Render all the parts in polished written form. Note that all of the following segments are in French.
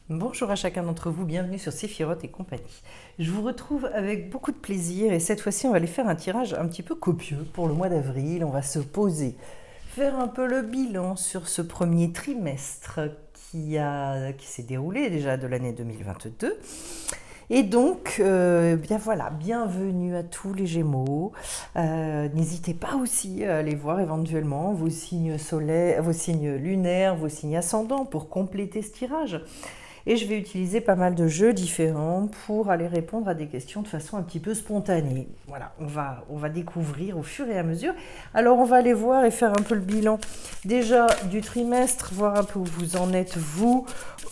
Bonjour à chacun d'entre vous, bienvenue sur Séphiroth et compagnie. Je vous retrouve avec beaucoup de plaisir et cette fois-ci on va aller faire un tirage un petit peu copieux pour le mois d'avril. On va se poser, faire un peu le bilan sur ce premier trimestre qui s'est déroulé déjà de l'année 2022. Et donc, bien voilà, bienvenue à tous les Gémeaux. N'hésitez pas aussi à aller voir éventuellement vos signes solaires, vos signes lunaires, vos signes ascendants pour compléter ce tirage. Et je vais utiliser pas mal de jeux différents pour aller répondre à des questions de façon un petit peu spontanée. Voilà, on va découvrir au fur et à mesure. Alors on va aller voir et faire un peu le bilan déjà du trimestre, voir un peu où vous en êtes vous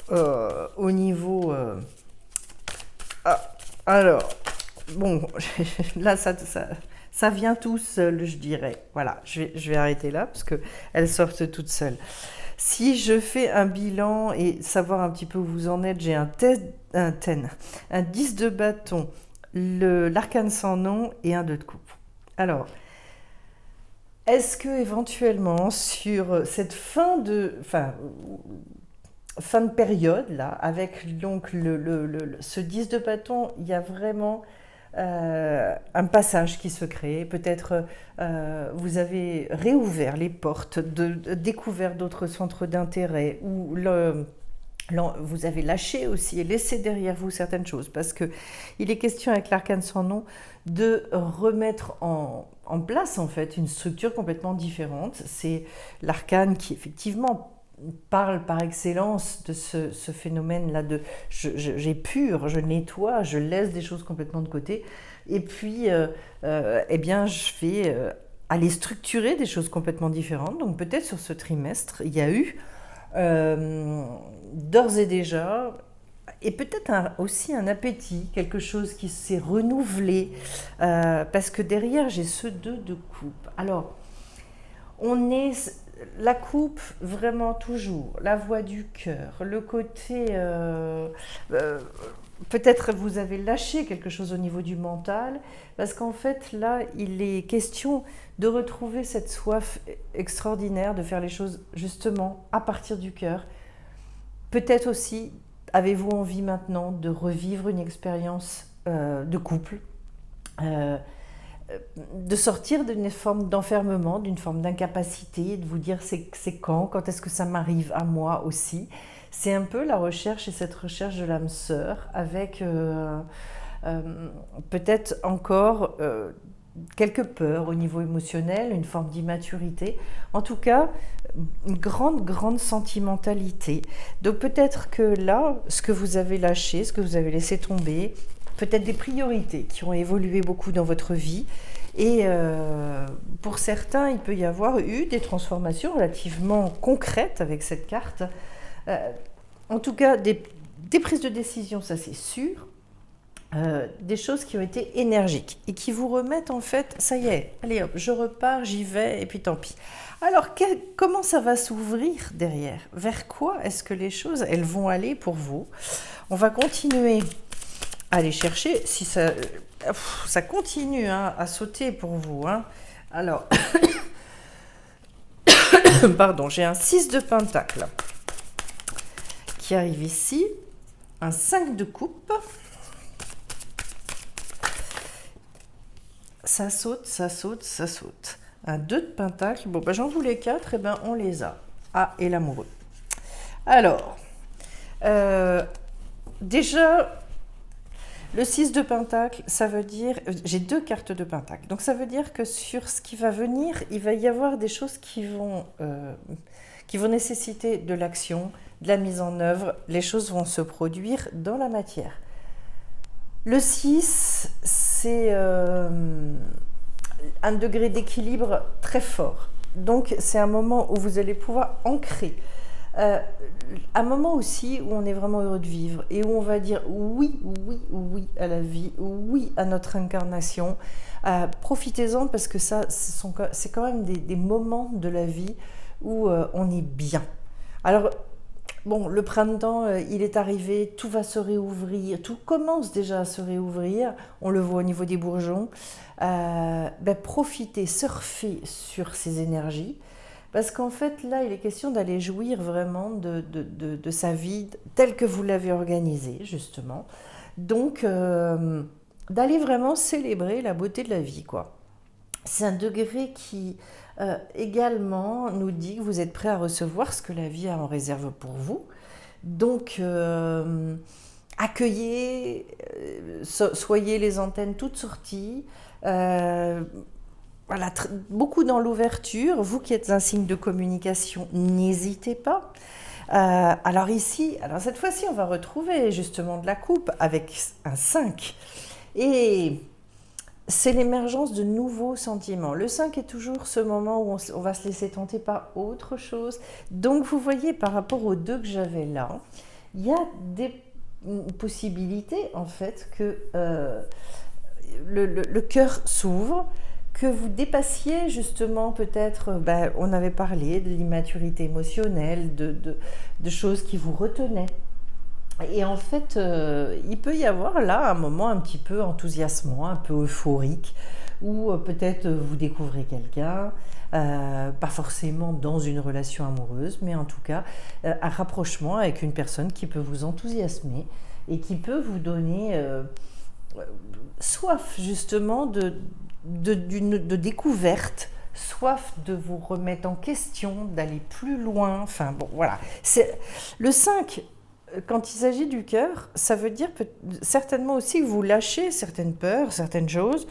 au niveau... Ah, alors, bon, là ça vient tout seul, je dirais. Voilà, je vais arrêter là parce qu'elles sortent toutes seules. Si je fais un bilan et savoir un petit peu où vous en êtes, j'ai un 10 de bâton, l'arcane sans nom et un 2 de coupe. Alors, est-ce que éventuellement sur cette fin de période là, avec donc ce 10 de bâton, il y a vraiment un passage qui se crée. Peut-être vous avez réouvert les portes, découvert d'autres centres d'intérêt, ou vous avez lâché aussi et laissé derrière vous certaines choses. Parce que il est question avec l'arcane sans nom de remettre en place en fait une structure complètement différente. C'est l'arcane qui effectivement parle par excellence de ce phénomène-là de j'épure, je nettoie, je laisse des choses complètement de côté, et puis eh bien je vais aller structurer des choses complètement différentes. Donc peut-être sur ce trimestre, il y a eu d'ores et déjà, et peut-être aussi un appétit, quelque chose qui s'est renouvelé, parce que derrière j'ai ce 2 de coupe. Alors, on est la coupe vraiment toujours, la voix du cœur, le côté euh, peut-être vous avez lâché quelque chose au niveau du mental, parce qu'en fait là il est question de retrouver cette soif extraordinaire de faire les choses justement à partir du cœur. Peut-être aussi avez-vous envie maintenant de revivre une expérience de couple, euh, de sortir d'une forme d'enfermement, d'une forme d'incapacité, de vous dire c'est quand est-ce que ça m'arrive à moi aussi. C'est un peu la recherche et cette recherche de l'âme sœur avec peut-être encore quelques peurs au niveau émotionnel, une forme d'immaturité. En tout cas, une grande sentimentalité. Donc peut-être que là, ce que vous avez lâché, ce que vous avez laissé tomber, peut-être des priorités qui ont évolué beaucoup dans votre vie. Et pour certains, il peut y avoir eu des transformations relativement concrètes avec cette carte. Euh, En tout cas, des prises de décision, ça c'est sûr. Des choses qui ont été énergiques et qui vous remettent en fait, ça y est, allez hop, je repars, j'y vais et puis tant pis. Alors comment ça va s'ouvrir derrière? Vers quoi est-ce que les choses, elles vont aller pour vous? On va continuer à aller chercher si ça continue hein, à sauter pour vous. Hein. Alors, pardon, j'ai un 6 de pentacle qui arrive ici, un 5 de coupe. Ça saute, ça saute, ça saute. Un 2 de pentacle. Bon, ben, j'en voulais 4, et ben on les a. Ah, et l'amoureux. Alors, euh, déjà, le 6 de pentacle, ça veut dire... J'ai 2 cartes de pentacle. Donc ça veut dire que sur ce qui va venir, il va y avoir des choses qui vont nécessiter de l'action, de la mise en œuvre. Les choses vont se produire dans la matière. Le 6, c'est un degré d'équilibre très fort. Donc c'est un moment où vous allez pouvoir ancrer. Un moment aussi où on est vraiment heureux de vivre et où on va dire oui, oui, oui à la vie, oui à notre incarnation. Profitez-en parce que ça, c'est quand même des moments de la vie où on est bien. Alors, bon, le printemps, il est arrivé, tout va se réouvrir, tout commence déjà à se réouvrir, on le voit au niveau des bourgeons. Profitez, surfez sur ces énergies, Parce qu'en fait, là, il est question d'aller jouir vraiment de sa vie telle que vous l'avez organisée, justement. Donc, d'aller vraiment célébrer la beauté de la vie, quoi. C'est un degré qui également nous dit que vous êtes prêt à recevoir ce que la vie a en réserve pour vous. Donc, accueillez, soyez les antennes toutes sorties. Voilà, beaucoup dans l'ouverture. Vous qui êtes un signe de communication, n'hésitez pas. Alors ici, alors cette fois-ci, on va retrouver justement de la coupe avec un 5. Et c'est l'émergence de nouveaux sentiments. Le 5 est toujours ce moment où on va se laisser tenter par autre chose. Donc vous voyez, par rapport aux 2 que j'avais là, il y a des possibilités en fait que le cœur s'ouvre, que vous dépassiez justement peut-être, on avait parlé de l'immaturité émotionnelle, de choses qui vous retenaient. Et en fait, il peut y avoir là un moment un petit peu enthousiasmant, un peu euphorique, où peut-être vous découvrez quelqu'un, pas forcément dans une relation amoureuse, mais en tout cas un rapprochement avec une personne qui peut vous enthousiasmer et qui peut vous donner soif justement de découverte, soif de vous remettre en question, d'aller plus loin. Enfin bon, voilà. Le 5, quand il s'agit du cœur, ça veut dire certainement aussi que vous lâchez certaines peurs, certaines choses,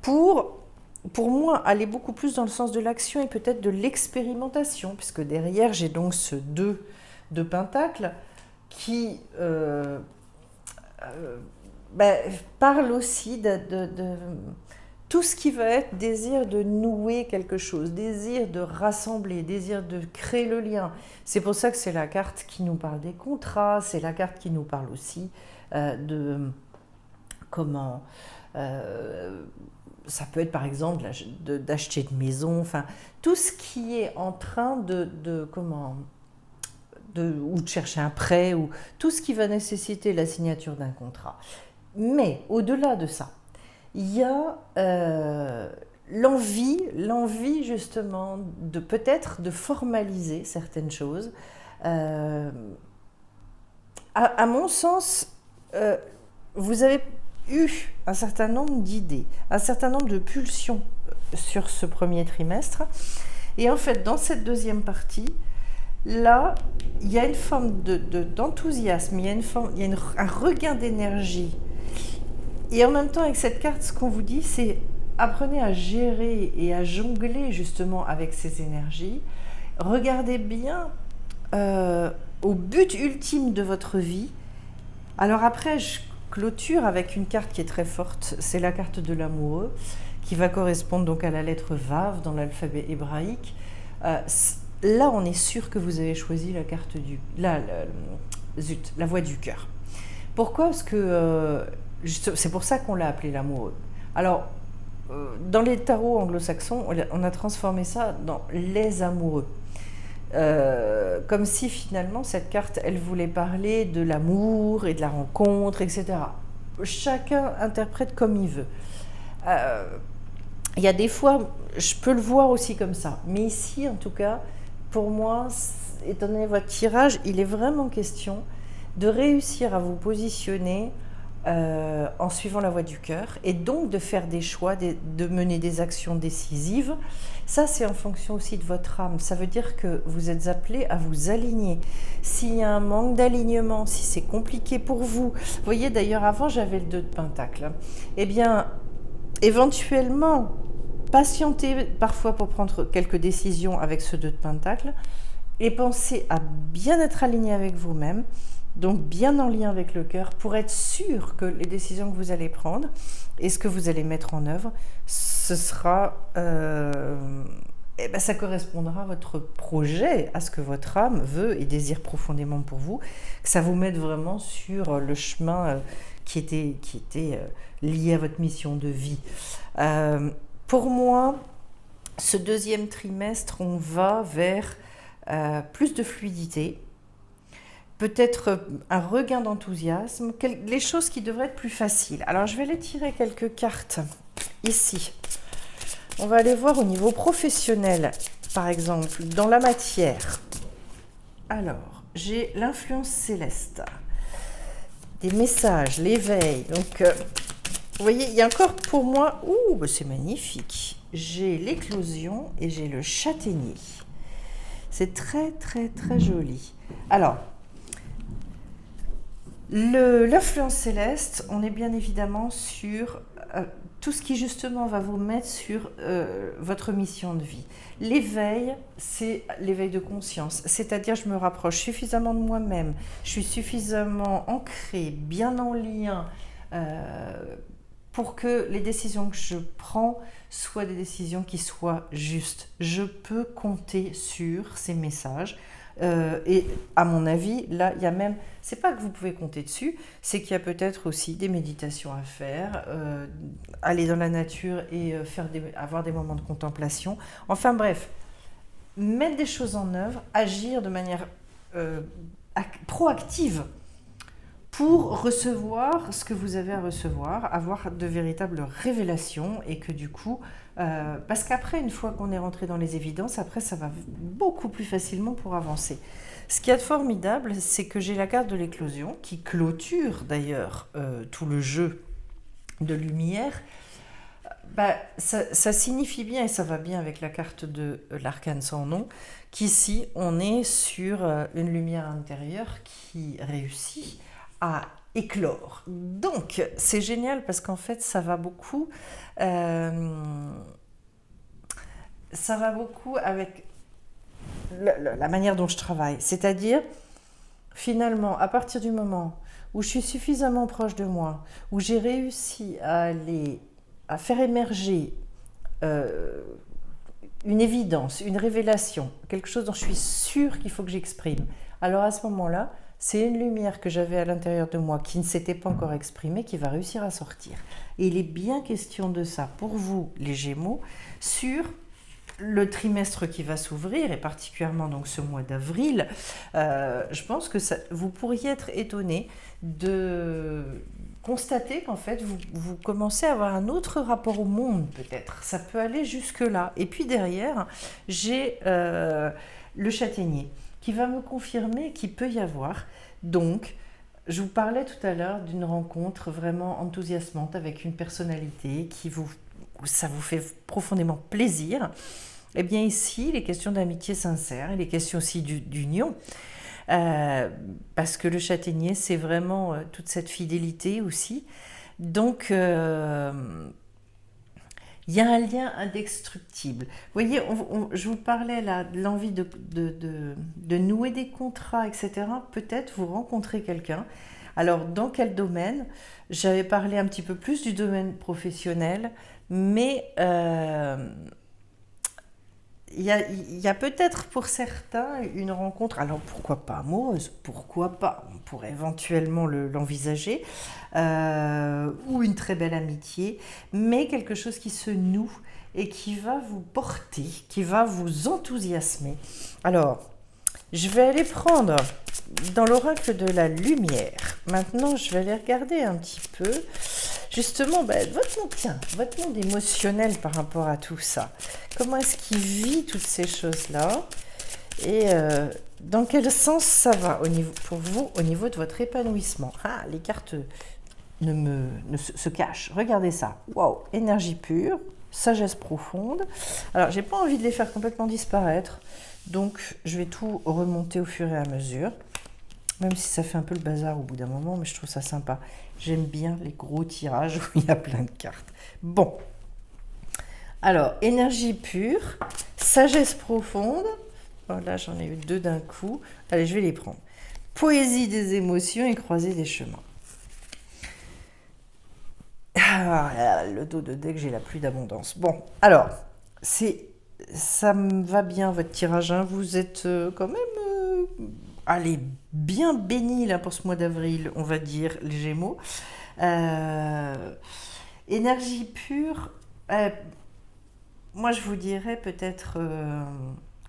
pour moi, aller beaucoup plus dans le sens de l'action et peut-être de l'expérimentation, puisque derrière, j'ai donc ce 2 de Pentacle qui parle aussi de tout ce qui va être désir de nouer quelque chose, désir de rassembler, désir de créer le lien. C'est pour ça que c'est la carte qui nous parle des contrats, c'est la carte qui nous parle aussi de comment... ça peut être par exemple d'acheter une maison, enfin tout ce qui est en train ou de chercher un prêt, ou tout ce qui va nécessiter la signature d'un contrat. Mais au-delà de ça, il y a l'envie justement de peut-être de formaliser certaines choses. À mon sens, vous avez eu un certain nombre d'idées, un certain nombre de pulsions sur ce premier trimestre. Et en fait, dans cette deuxième partie, là, il y a une forme d'enthousiasme, il y a un regain d'énergie. Et en même temps, avec cette carte, ce qu'on vous dit, c'est apprenez à gérer et à jongler justement avec ces énergies. Regardez bien au but ultime de votre vie. Alors après, je clôture avec une carte qui est très forte, c'est la carte de l'amoureux, qui va correspondre donc à la lettre Vav dans l'alphabet hébraïque. Là, on est sûr que vous avez choisi la carte la voie du cœur. Pourquoi ? Parce que c'est pour ça qu'on l'a appelé l'amoureux. Alors, dans les tarots anglo-saxons, on a transformé ça dans les amoureux. Comme si finalement cette carte, elle voulait parler de l'amour et de la rencontre, etc. Chacun interprète comme il veut. Il y a des fois, je peux le voir aussi comme ça. Mais ici, en tout cas, pour moi, étant donné votre tirage, il est vraiment question de réussir à vous positionner en suivant la voie du cœur, et donc de faire des choix, de mener des actions décisives. Ça, c'est en fonction aussi de votre âme. Ça veut dire que vous êtes appelé à vous aligner. S'il y a un manque d'alignement, si c'est compliqué pour vous, vous voyez d'ailleurs avant j'avais le 2 de Pentacle, eh bien éventuellement patientez parfois pour prendre quelques décisions avec ce 2 de Pentacle, et pensez à bien être aligné avec vous-même, donc bien en lien avec le cœur, pour être sûr que les décisions que vous allez prendre et ce que vous allez mettre en œuvre, ce sera, ça correspondra à votre projet, à ce que votre âme veut et désire profondément pour vous, que ça vous mette vraiment sur le chemin qui était lié à votre mission de vie. Pour moi, ce deuxième trimestre, on va vers plus de fluidité, peut-être un regain d'enthousiasme, les choses qui devraient être plus faciles. Alors, je vais aller tirer quelques cartes ici. On va aller voir au niveau professionnel par exemple, dans la matière, alors, j'ai l'influence céleste, des messages, l'éveil. Donc, vous voyez, il y a encore pour moi, ouh, bah c'est magnifique. J'ai l'éclosion et j'ai le châtaignier. C'est très, très, très joli. Alors, l'influence céleste, on est bien évidemment sur tout ce qui justement va vous mettre sur votre mission de vie. L'éveil, c'est l'éveil de conscience, c'est-à-dire je me rapproche suffisamment de moi-même, je suis suffisamment ancrée, bien en lien pour que les décisions que je prends soient des décisions qui soient justes. Je peux compter sur ces messages. Et à mon avis, là, il y a même, c'est pas que vous pouvez compter dessus, c'est qu'il y a peut-être aussi des méditations à faire, aller dans la nature et avoir des moments de contemplation. Enfin bref, mettre des choses en œuvre, agir de manière proactive pour recevoir ce que vous avez à recevoir, avoir de véritables révélations et que du coup, parce qu'après, une fois qu'on est rentré dans les évidences, après ça va beaucoup plus facilement pour avancer. Ce qui est formidable, c'est que j'ai la carte de l'éclosion qui clôture d'ailleurs tout le jeu de lumière. Ça signifie bien, et ça va bien avec la carte de l'arcane sans nom, qu'ici on est sur une lumière intérieure qui réussit à éclore. Donc, c'est génial parce qu'en fait, ça va beaucoup avec la manière dont je travaille. C'est-à-dire, finalement, à partir du moment où je suis suffisamment proche de moi, où j'ai réussi à faire émerger une évidence, une révélation, quelque chose dont je suis sûre qu'il faut que j'exprime, alors à ce moment-là, c'est une lumière que j'avais à l'intérieur de moi qui ne s'était pas encore exprimée qui va réussir à sortir. Et il est bien question de ça pour vous, les Gémeaux, sur le trimestre qui va s'ouvrir, et particulièrement donc ce mois d'avril. Je pense que vous pourriez être étonné de constater qu'en fait, vous commencez à avoir un autre rapport au monde, peut-être. Ça peut aller jusque-là. Et puis derrière, j'ai le châtaignier qui va me confirmer qu'il peut y avoir. Donc, je vous parlais tout à l'heure d'une rencontre vraiment enthousiasmante avec une personnalité ça vous fait profondément plaisir. Eh bien ici, il est question d'amitié sincère, il est question aussi d'union. Parce que le châtaignier, c'est vraiment toute cette fidélité aussi. Donc, il y a un lien indestructible. Vous voyez, je vous parlais là de l'envie de nouer des contrats, etc. Peut-être vous rencontrez quelqu'un. Alors, dans quel domaine? J'avais parlé un petit peu plus du domaine professionnel, mais il y a peut-être pour certains une rencontre, alors pourquoi pas amoureuse, pourquoi pas, on pourrait éventuellement l'envisager, ou une très belle amitié, mais quelque chose qui se noue et qui va vous porter, qui va vous enthousiasmer. Alors, je vais aller prendre dans l'oracle de la lumière. Maintenant, je vais aller regarder un petit peu, justement, votre monde émotionnel par rapport à tout ça. Comment est-ce qu'il vit toutes ces choses-là? Et dans quel sens ça va pour vous au niveau de votre épanouissement? Ah, les cartes se cachent. Regardez ça. Waouh, énergie pure, sagesse profonde. Alors, j'ai pas envie de les faire complètement disparaître. Donc, je vais tout remonter au fur et à mesure, même si ça fait un peu le bazar au bout d'un moment, mais je trouve ça sympa. J'aime bien les gros tirages où il y a plein de cartes. Bon, alors, énergie pure, sagesse profonde. Oh, là, j'en ai eu 2 d'un coup. Allez, je vais les prendre. Poésie des émotions et croisée des chemins. Ah, le dos de deck, j'ai la pluie d'abondance. Bon, alors, ça me va bien votre tirage, hein. Vous êtes quand même allez, bien béni là pour ce mois d'avril, on va dire, les Gémeaux. Énergie pure, moi je vous dirais peut-être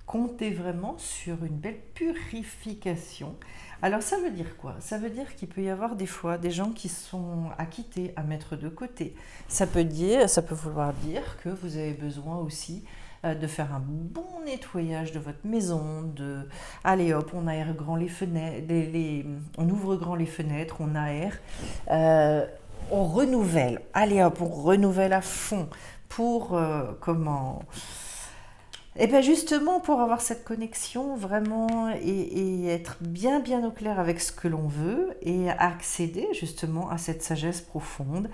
comptez vraiment sur une belle purification. Alors ça veut dire quoi? Ça veut dire qu'il peut y avoir des fois des gens qui sont à quitter, à mettre de côté. Ça peut vouloir dire que vous avez besoin aussi de faire un bon nettoyage de votre maison, allez hop, on aère grand les fenêtres, on ouvre grand les fenêtres, on aère, on renouvelle, allez hop, on renouvelle à fond pour et bien justement pour avoir cette connexion vraiment et être bien bien au clair avec ce que l'on veut et accéder justement à cette sagesse profonde.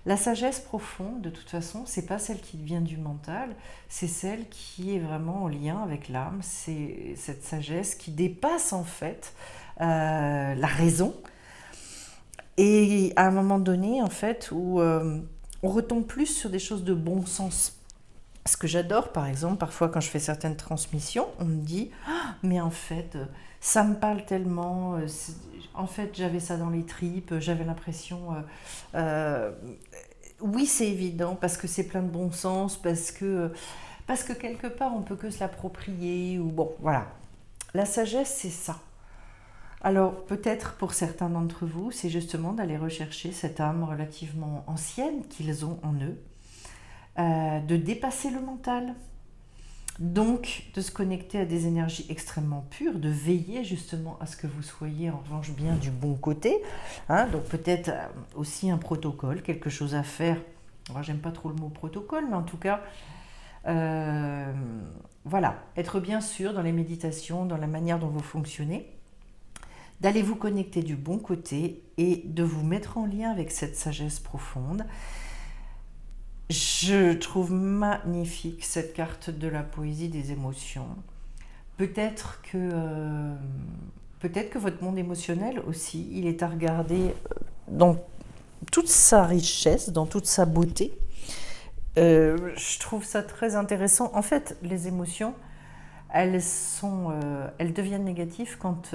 La sagesse profonde, de toute façon, c'est pas celle qui vient du mental, c'est celle qui est vraiment en lien avec l'âme. C'est cette sagesse qui dépasse en fait la raison. Et à un moment donné, en fait, où on retombe plus sur des choses de bon sens. Ce que j'adore, par exemple, parfois quand je fais certaines transmissions, on me dit ah, mais en fait, ça me parle tellement. En fait, j'avais ça dans les tripes, j'avais l'impression. Oui, c'est évident parce que c'est plein de bon sens, parce que quelque part on peut que se l'approprier ou bon, voilà. La sagesse, c'est ça. Alors peut-être pour certains d'entre vous, c'est justement d'aller rechercher cette âme relativement ancienne qu'ils ont en eux, de dépasser le mental, donc de se connecter à des énergies extrêmement pures, de veiller justement à ce que vous soyez en revanche bien du bon côté, hein, donc peut-être aussi un protocole, quelque chose à faire. Alors j'aime pas trop le mot protocole, mais en tout cas, voilà, être bien sûr dans les méditations, dans la manière dont vous fonctionnez, d'aller vous connecter du bon côté et de vous mettre en lien avec cette sagesse profonde. Je trouve magnifique cette carte de la poésie des émotions. Peut-être que votre monde émotionnel aussi, il est à regarder dans toute sa richesse, dans toute sa beauté. Je trouve ça très intéressant. En fait, les émotions, elles deviennent négatives quand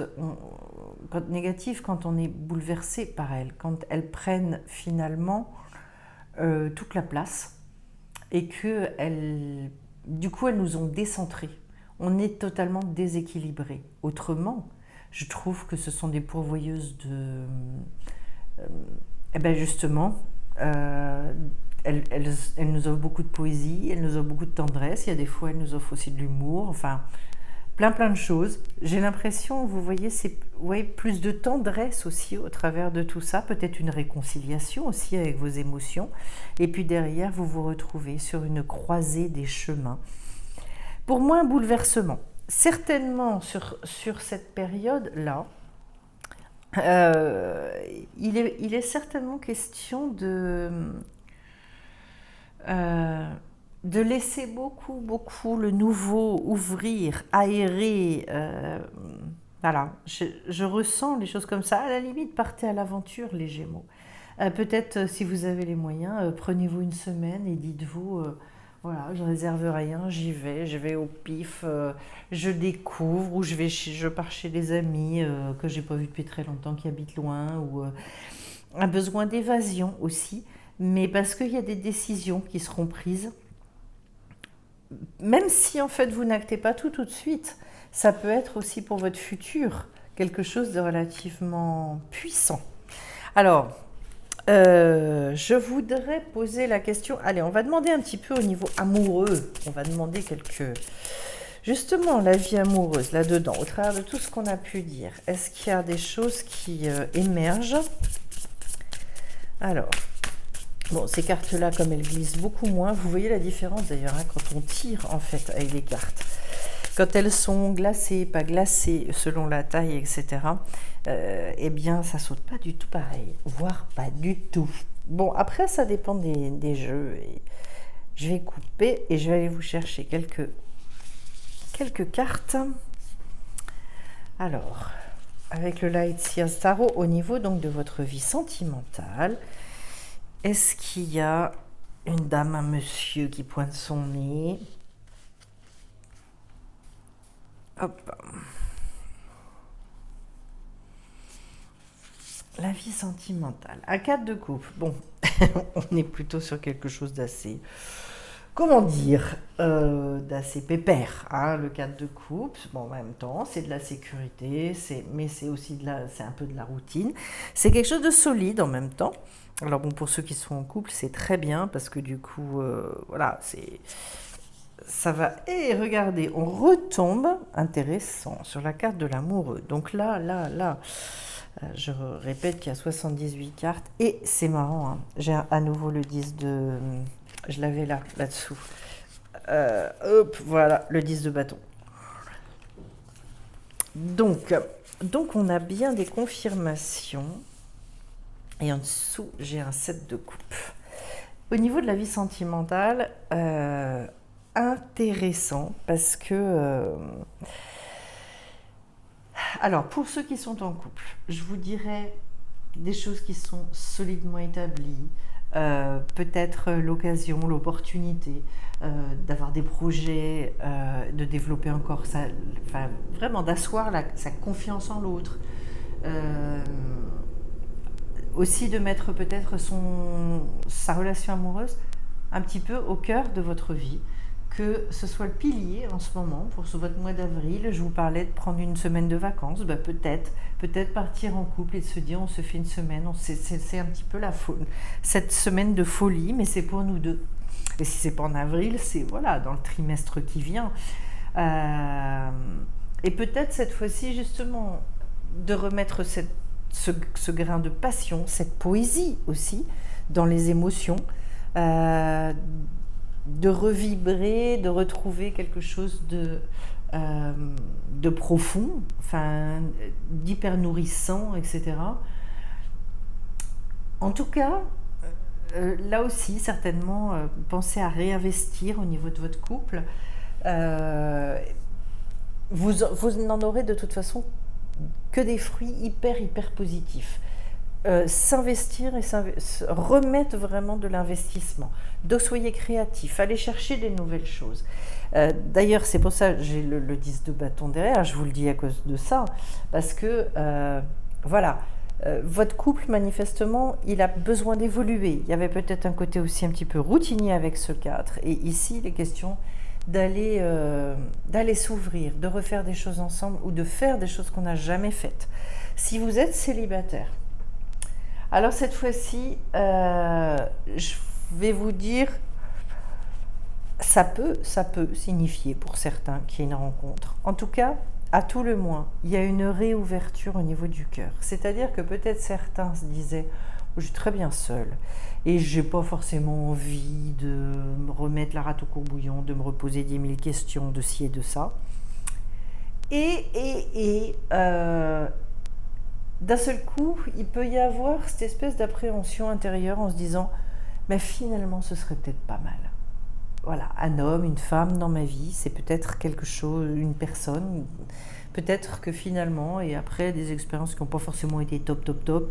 on est bouleversé par elles, quand elles prennent finalement toute la place et que du coup elles nous ont décentrés. On est totalement déséquilibré. Autrement, je trouve que ce sont des pourvoyeuses de justement elles nous offrent beaucoup de poésie, elles nous offrent beaucoup de tendresse, il y a des fois elles nous offrent aussi de l'humour, enfin plein de choses. J'ai l'impression, vous voyez, plus de tendresse aussi au travers de tout ça, peut-être une réconciliation aussi avec vos émotions. Et puis derrière, vous vous retrouvez sur une croisée des chemins. Pour moi, un bouleversement. Certainement, sur cette période-là, il est certainement question de laisser beaucoup le nouveau ouvrir, aérer. Voilà, je ressens les choses comme ça. À la limite, partez à l'aventure, les Gémeaux. Peut-être, si vous avez les moyens, prenez-vous une semaine et dites-vous, voilà, je réserve rien, j'y vais, je vais au pif, je découvre, ou je pars chez des amis que j'ai pas vu depuis très longtemps, qui habitent loin, ou un besoin d'évasion aussi, mais parce qu'il y a des décisions qui seront prises. Même si en fait vous n'actez pas tout de suite, ça peut être aussi pour votre futur quelque chose de relativement puissant. Alors, je voudrais poser la question, allez, on va demander un petit peu au niveau amoureux, on va demander justement la vie amoureuse là-dedans, au travers de tout ce qu'on a pu dire. Est-ce qu'il y a des choses qui émergent? Alors, bon, ces cartes-là, comme elles glissent beaucoup moins, vous voyez la différence d'ailleurs hein, quand on tire en fait avec les cartes. Quand elles sont glacées, pas glacées, selon la taille, etc., eh bien, ça saute pas du tout pareil, voire pas du tout. Bon, après, ça dépend des jeux. Et je vais couper et je vais aller vous chercher quelques cartes. Alors, avec le Light Seers Tarot, au niveau donc de votre vie sentimentale, est-ce qu'il y a une dame, un monsieur qui pointe son nez? Hop. La vie sentimentale. À 4 de coupe. Bon, on est plutôt sur quelque chose d'assez, comment dire, d'assez pépère. Hein, le 4 de coupe. Bon, en même temps, c'est de la sécurité, mais c'est aussi c'est un peu de la routine. C'est quelque chose de solide en même temps. Alors bon, pour ceux qui sont en couple, c'est très bien parce que du coup, voilà, ça va. Et regardez, on retombe, intéressant, sur la carte de l'amoureux. Donc là, je répète qu'il y a 78 cartes. Et c'est marrant, hein, j'ai à nouveau le 10 de... Je l'avais là-dessous. Hop, voilà, le 10 de bâton. Donc on a bien des confirmations. Et en dessous, j'ai un 7 de coupe. Au niveau de la vie sentimentale, intéressant parce que... alors, pour ceux qui sont en couple, je vous dirais des choses qui sont solidement établies, peut-être l'occasion, l'opportunité d'avoir des projets, de développer encore enfin, vraiment d'asseoir sa confiance en l'autre. Aussi de mettre peut-être sa relation amoureuse un petit peu au cœur de votre vie, que ce soit le pilier en ce moment, pour votre mois d'avril. Je vous parlais de prendre une semaine de vacances, peut-être partir en couple et de se dire on se fait une semaine, c'est un petit peu cette semaine de folie, mais c'est pour nous deux. Et si c'est pas en avril, c'est voilà, dans le trimestre qui vient. Et peut-être cette fois-ci justement de remettre ce grain de passion, cette poésie aussi dans les émotions, de revibrer, de retrouver quelque chose de profond, enfin, d'hyper nourrissant, etc. En tout cas, là aussi, certainement, pensez à réinvestir au niveau de votre couple. Vous n'en aurez de toute façon que des fruits hyper positifs. S'investir et remettre vraiment de l'investissement. Donc soyez créatifs, allez chercher des nouvelles choses. D'ailleurs, c'est pour ça que j'ai le 10 de bâton derrière, je vous le dis à cause de ça, parce que voilà, votre couple, manifestement, il a besoin d'évoluer. Il y avait peut-être un côté aussi un petit peu routinier avec ce 4, et ici, il est question d'aller s'ouvrir, de refaire des choses ensemble ou de faire des choses qu'on n'a jamais faites. Si vous êtes célibataire, alors cette fois-ci, je vais vous dire, ça peut signifier pour certains qu'il y a une rencontre. En tout cas, à tout le moins, il y a une réouverture au niveau du cœur. C'est-à-dire que peut-être certains se disaient « je suis très bien seule et je n'ai pas forcément envie de me remettre la rate au courbouillon, de me reposer 10 000 questions de ci et de ça ». Et d'un seul coup, il peut y avoir cette espèce d'appréhension intérieure en se disant « mais finalement, ce serait peut-être pas mal ». Voilà, un homme, une femme dans ma vie, c'est peut-être quelque chose, une personne, peut-être que finalement, et après des expériences qui n'ont pas forcément été top,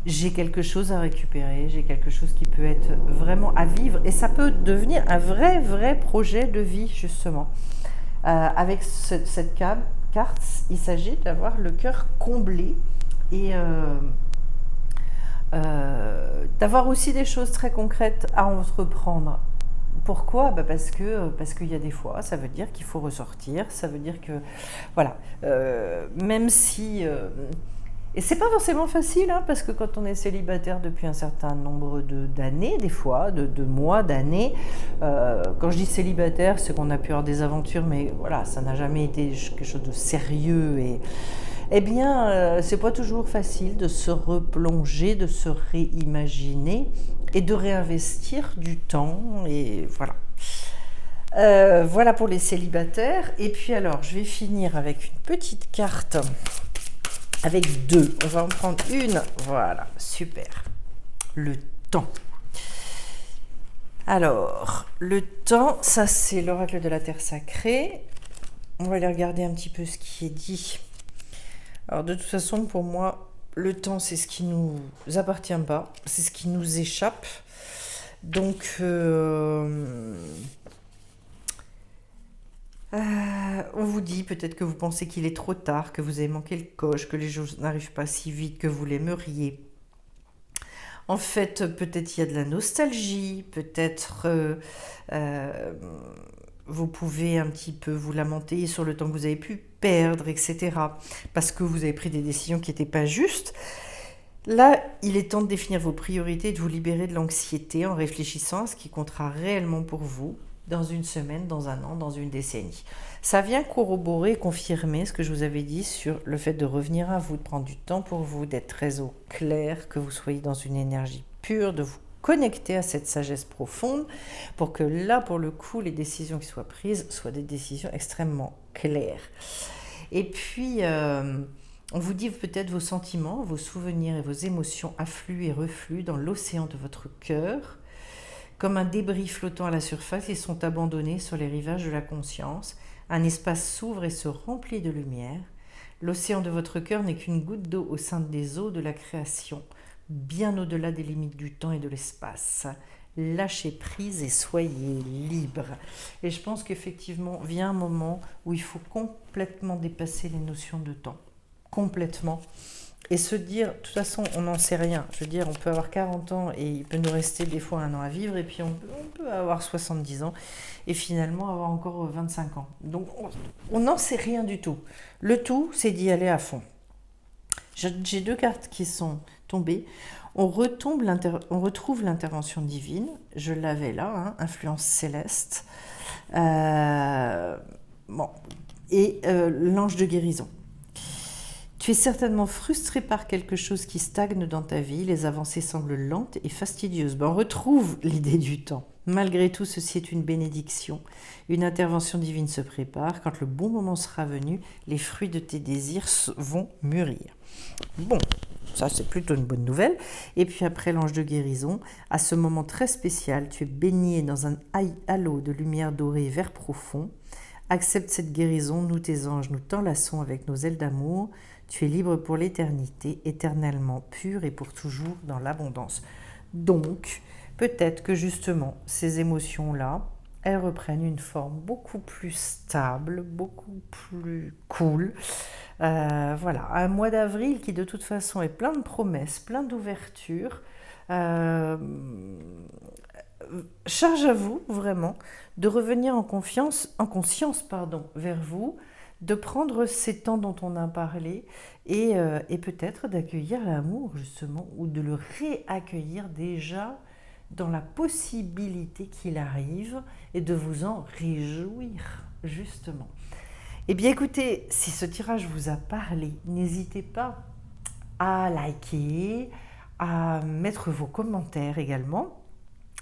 j'ai quelque chose à récupérer, j'ai quelque chose qui peut être vraiment à vivre, et ça peut devenir un vrai projet de vie, justement. Avec cette carte, il s'agit d'avoir le cœur comblé, et d'avoir aussi des choses très concrètes à entreprendre. Pourquoi ? Parce qu'il y a des fois, ça veut dire qu'il faut ressortir, ça veut dire que, voilà, même si... et c'est pas forcément facile, hein, parce que quand on est célibataire depuis un certain nombre d'années, des fois, de mois, d'années, quand je dis célibataire, c'est qu'on a pu avoir des aventures, mais voilà, ça n'a jamais été quelque chose de sérieux et... Eh bien, c'est pas toujours facile de se replonger, de se réimaginer et de réinvestir du temps, et voilà. Voilà pour les célibataires. Et puis alors, je vais finir avec une petite carte, avec deux. On va en prendre une. Voilà, super. Le temps. Alors, le temps, ça c'est l'oracle de la Terre sacrée. On va aller regarder un petit peu ce qui est dit. Alors de toute façon, pour moi, le temps, c'est ce qui nous appartient pas, c'est ce qui nous échappe. Donc, on vous dit peut-être que vous pensez qu'il est trop tard, que vous avez manqué le coche, que les choses n'arrivent pas si vite que vous l'aimeriez. En fait, peut-être il y a de la nostalgie, peut-être vous pouvez un petit peu vous lamenter sur le temps que vous avez pu perdre, etc. Parce que vous avez pris des décisions qui n'étaient pas justes. Là, il est temps de définir vos priorités et de vous libérer de l'anxiété en réfléchissant à ce qui comptera réellement pour vous. dans une semaine, dans un an, dans une décennie. Ça vient corroborer, confirmer ce que je vous avais dit sur le fait de revenir à vous, de prendre du temps pour vous, d'être très au clair, que vous soyez dans une énergie pure, de vous connecter à cette sagesse profonde pour que là, pour le coup, les décisions qui soient prises soient des décisions extrêmement claires. Et puis, on vous dit peut-être vos sentiments, vos souvenirs et vos émotions affluent et refluent dans l'océan de votre cœur. Comme un débris flottant à la surface, ils sont abandonnés sur les rivages de la conscience. Un espace s'ouvre et se remplit de lumière. L'océan de votre cœur n'est qu'une goutte d'eau au sein des eaux de la création, bien au-delà des limites du temps et de l'espace. Lâchez prise et soyez libre. Et je pense qu'effectivement, vient un moment où il faut complètement dépasser les notions de temps. Complètement. Et se dire, de toute façon, on n'en sait rien. Je veux dire, on peut avoir 40 ans et il peut nous rester des fois un an à vivre, et puis on peut avoir 70 ans et finalement avoir encore 25 ans. Donc, on n'en sait rien du tout. Le tout, c'est d'y aller à fond. J'ai 2 cartes qui sont tombées. On retrouve l'intervention divine. Je l'avais là, hein, influence céleste. Et l'ange de guérison. Tu es certainement frustré par quelque chose qui stagne dans ta vie, les avancées semblent lentes et fastidieuses. On retrouve l'idée du temps. Malgré tout, ceci est une bénédiction. Une intervention divine se prépare. Quand le bon moment sera venu, les fruits de tes désirs vont mûrir. Bon, ça c'est plutôt une bonne nouvelle. Et puis après l'ange de guérison, à ce moment très spécial, tu es baigné dans un halo de lumière dorée vert profond. Accepte cette guérison, nous tes anges, nous t'enlaçons avec nos ailes d'amour. Tu es libre pour l'éternité, éternellement pur et pour toujours dans l'abondance. Donc, peut-être que justement, ces émotions-là, elles reprennent une forme beaucoup plus stable, beaucoup plus cool. Voilà, un mois d'avril qui de toute façon est plein de promesses, plein d'ouvertures. Charge à vous, vraiment, de revenir en conscience, vers vous, de prendre ces temps dont on a parlé et peut-être d'accueillir l'amour, justement, ou de le réaccueillir déjà dans la possibilité qu'il arrive et de vous en réjouir, justement. Eh bien, écoutez, si ce tirage vous a parlé, n'hésitez pas à liker, à mettre vos commentaires également.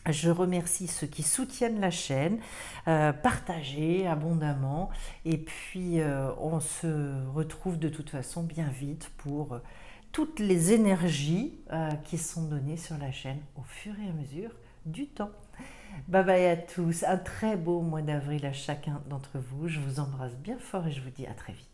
Je remercie ceux qui soutiennent la chaîne, partagez abondamment et puis on se retrouve de toute façon bien vite pour toutes les énergies qui sont données sur la chaîne au fur et à mesure du temps. Bye bye à tous, un très beau mois d'avril à chacun d'entre vous, je vous embrasse bien fort et je vous dis à très vite.